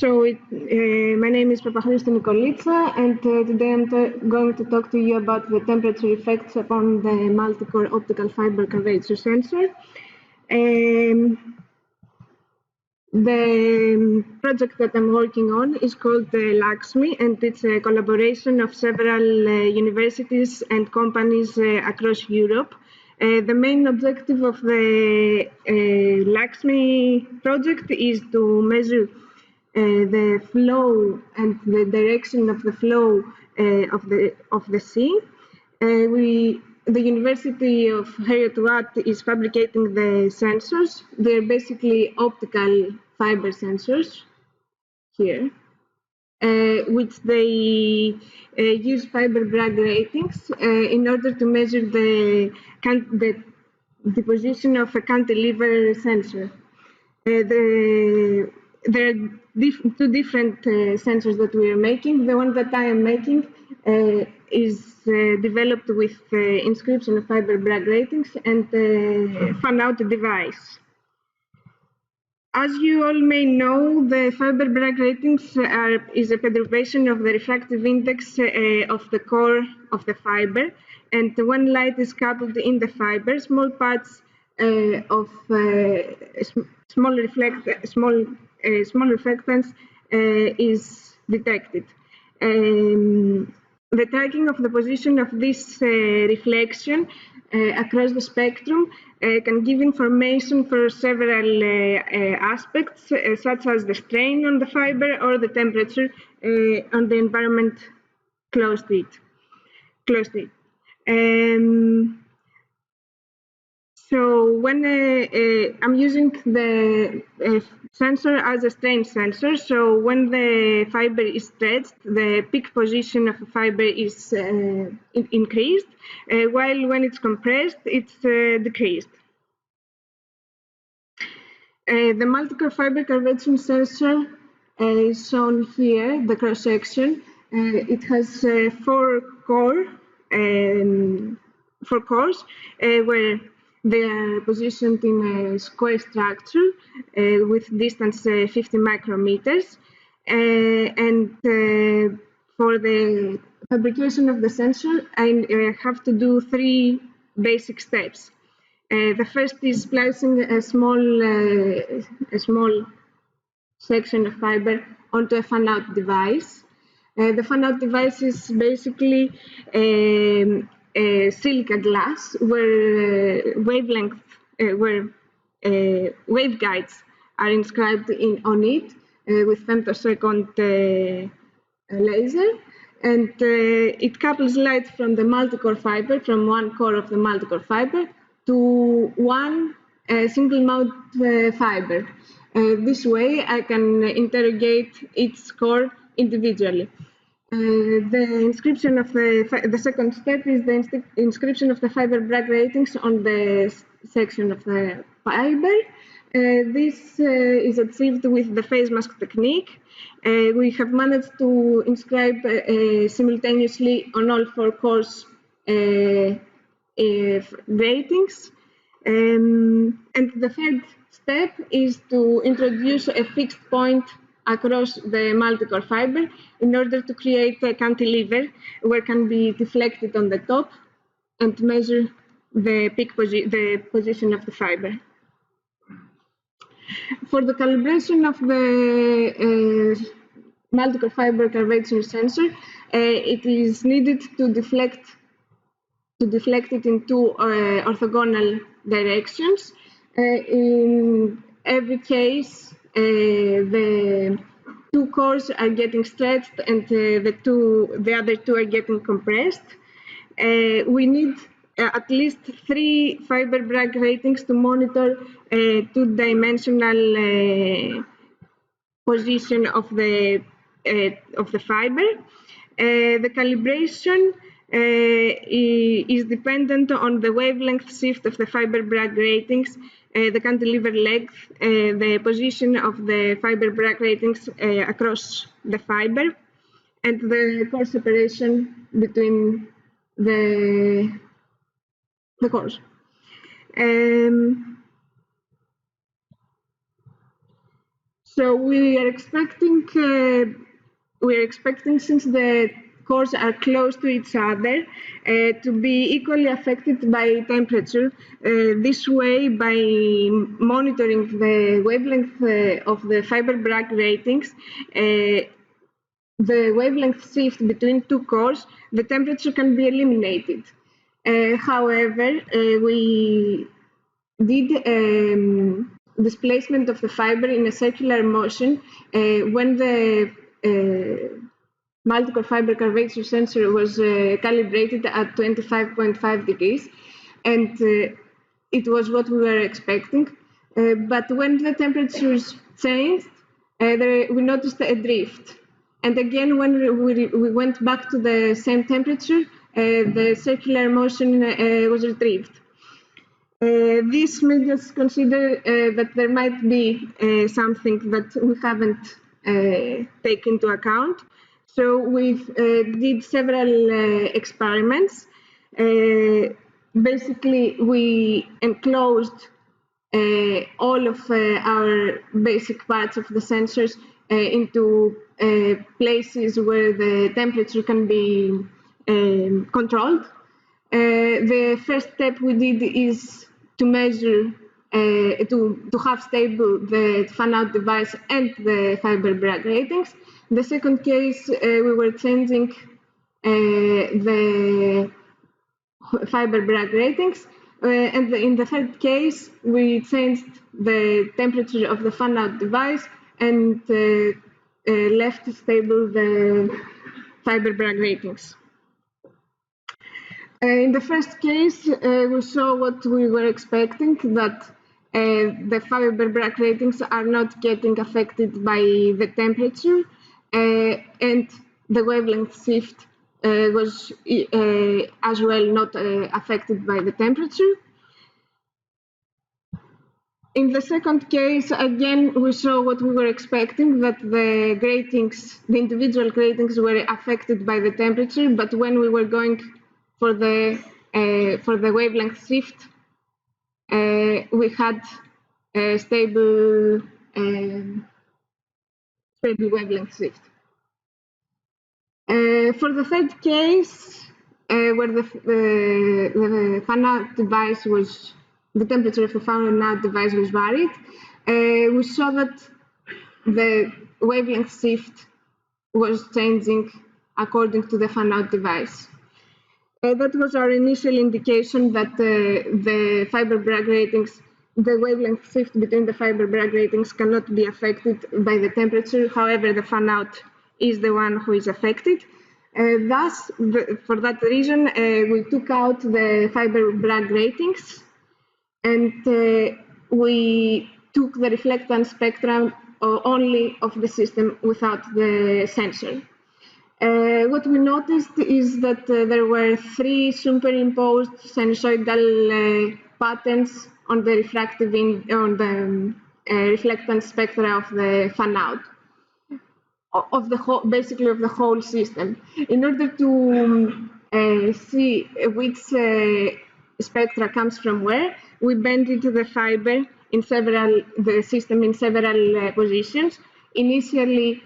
My name is Papachristou Nikolitsa, and today I'm going to talk to you about the temperature effects upon the Multicore Optical Fibre Curvature sensor. The project that I'm working on is called LAXMI, and it's a collaboration of several universities and companies across Europe. The main objective of the LAXMI project is to measure the flow and the direction of the flow of the sea. The University of Heriot-Watt is fabricating the sensors. They're basically optical fiber sensors here, which they use Fibre Bragg gratings in order to measure the position of a cantilever sensor. There are two different sensors that we are making. The one that I am making is developed with inscription of Fibre Bragg gratings and fan-out device. As you all may know, the Fibre Bragg gratings is a perturbation of the refractive index of the core of the fiber, and when light is coupled in the fiber, small parts of small reflectance is detected. The tracking of the position of this reflection across the spectrum can give information for several aspects, such as the strain on the fiber or the temperature on the environment close to it. So when I'm using the sensor as a strain sensor, so when the fiber is stretched, the peak position of the fiber is increased, while when it's compressed, it's decreased. The Multicore Fibre Curvature sensor is shown here, the cross-section. It has four cores, where they are positioned in a square structure with distance 50 micrometers. And for the fabrication of the sensor, I have to do three basic steps. The first is splicing a small section of fiber onto a fan-out device. The fan-out device is basically silica glass where wavelength, waveguides are inscribed on it with femtosecond laser, and it couples light from the multicore fiber, from one core of the multicore fiber, to one single mount fiber. This way I can interrogate each core individually. The inscription of the second step is the inscription of the Fibre Bragg gratings on the section of the fiber. This is achieved with the phase mask technique. We have managed to inscribe simultaneously on all four cores gratings. And the third step is to introduce a fixed point across the multicore fiber in order to create a cantilever where can be deflected on the top and measure the position of the fiber. For the calibration of the multicore fiber curvature sensor, it is needed to deflect it in two orthogonal directions. In every case, the two cores are getting stretched and the other two are getting compressed. We need at least 3 Fibre Bragg gratings to monitor two-dimensional position of the fiber. The calibration is dependent on the wavelength shift of the Fibre Bragg gratings, the cantilever length, the position of the Fibre Bragg gratings across the fiber, and the core separation between the cores. So we are expecting, since the cores are close to each other, to be equally affected by temperature. This way, by monitoring the wavelength of the Fibre Bragg gratings, the wavelength shift between two cores, the temperature can be eliminated. However, we did displacement of the fiber in a circular motion when the Multicore Fibre Curvature sensor was calibrated at 25.5 degrees, and it was what we were expecting. But when the temperatures changed, we noticed a drift. And again, when we went back to the same temperature, the circular motion was retrieved. This made us consider that there might be something that we haven't taken into account. So we did several experiments. Basically, we enclosed all of our basic parts of the sensors into places where the temperature can be controlled. The first step we did is to measure, to have stable the fan-out device and the Fibre Bragg gratings. The second case, we were changing the Fibre Bragg gratings. And in the third case, we changed the temperature of the fan-out device and left stable the Fibre Bragg gratings. In the first case, we saw what we were expecting, that the Fibre Bragg gratings are not getting affected by the temperature, and the wavelength shift was as well not affected by the temperature. In the second case, again, we saw what we were expecting, that the gratings, the individual gratings were affected by the temperature, but when we were going for the wavelength shift, we had a stable wavelength shift. For the third case, where the fan-out device was, the temperature of the fan-out device was varied, we saw that the wavelength shift was changing according to the fan-out device. That was our initial indication that the Fibre Bragg gratings, the wavelength shift between the Fibre Bragg gratings cannot be affected by the temperature. However, the fan-out is the one who is affected. Thus, for that reason, we took out the Fibre Bragg gratings, and we took the reflectance spectrum only of the system without the sensor. What we noticed is that there were 3 superimposed sinusoidal patterns on the reflectance spectra of the fan-out, of the whole, basically of the whole system. In order to see which spectra comes from where, we bended the fiber in the system in several positions. Initially,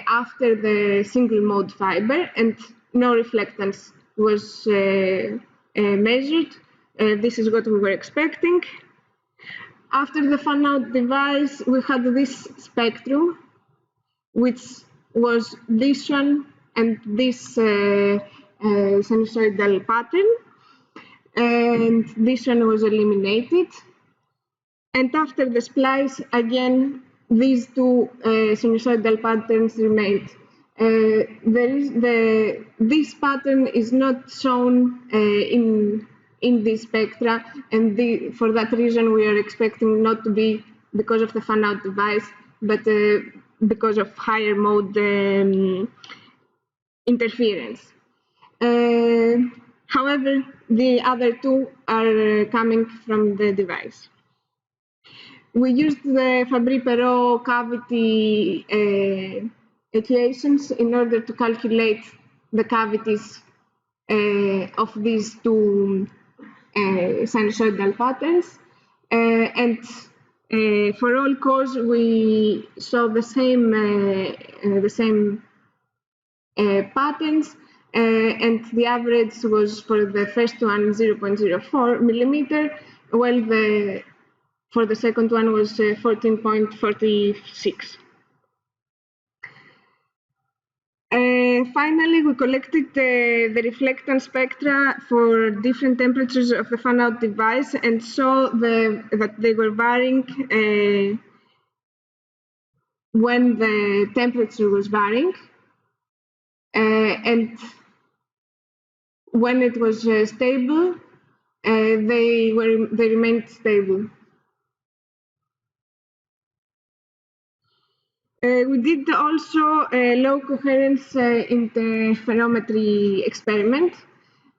after the single mode fiber, and no reflectance was measured. This is what we were expecting. After the fan-out device, we had this spectrum, which was this one and this sinusoidal pattern, and this one was eliminated. And after the splice, again, these 2 sinusoidal patterns remained. This pattern is not shown in this spectra, and for that reason we are expecting not to be because of the fan-out device, but because of higher mode interference. However, the other 2 are coming from the device. We used the Fabry-Perot cavity equations in order to calculate the cavities of these 2 sinusoidal patterns, and For all cores, we saw the same patterns, and the average was for the first one 0.04 millimeter, while for the second one was 14.46. Finally, we collected the reflectance spectra for different temperatures of the fan-out device and saw that they were varying when the temperature was varying, and when it was stable, they remained stable. We did also a low coherence interferometry experiment,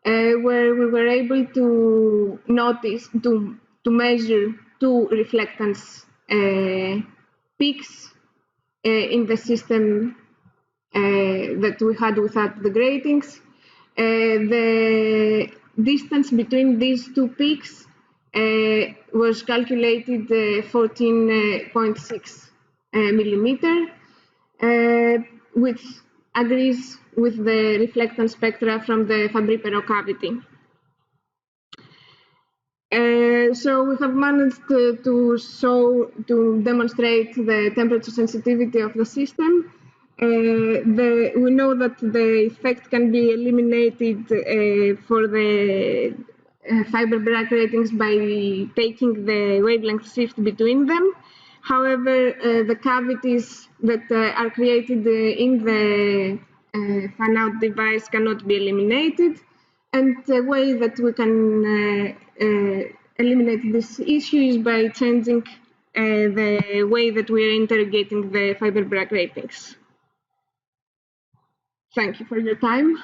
where we were able to measure two reflectance peaks in the system that we had without the gratings. The distance between these two peaks was calculated 14.6 millimeter, which agrees with the reflectance spectra from the Fabrication cavity. So we have managed to demonstrate the temperature sensitivity of the system. We know that the effect can be eliminated for the Fibre Bragg ratings by taking the wavelength shift between them. However, the cavities that are created in the fan-out device cannot be eliminated. And the way that we can eliminate this issue is by changing the way that we are interrogating the Fibre Bragg ratings. Thank you for your time.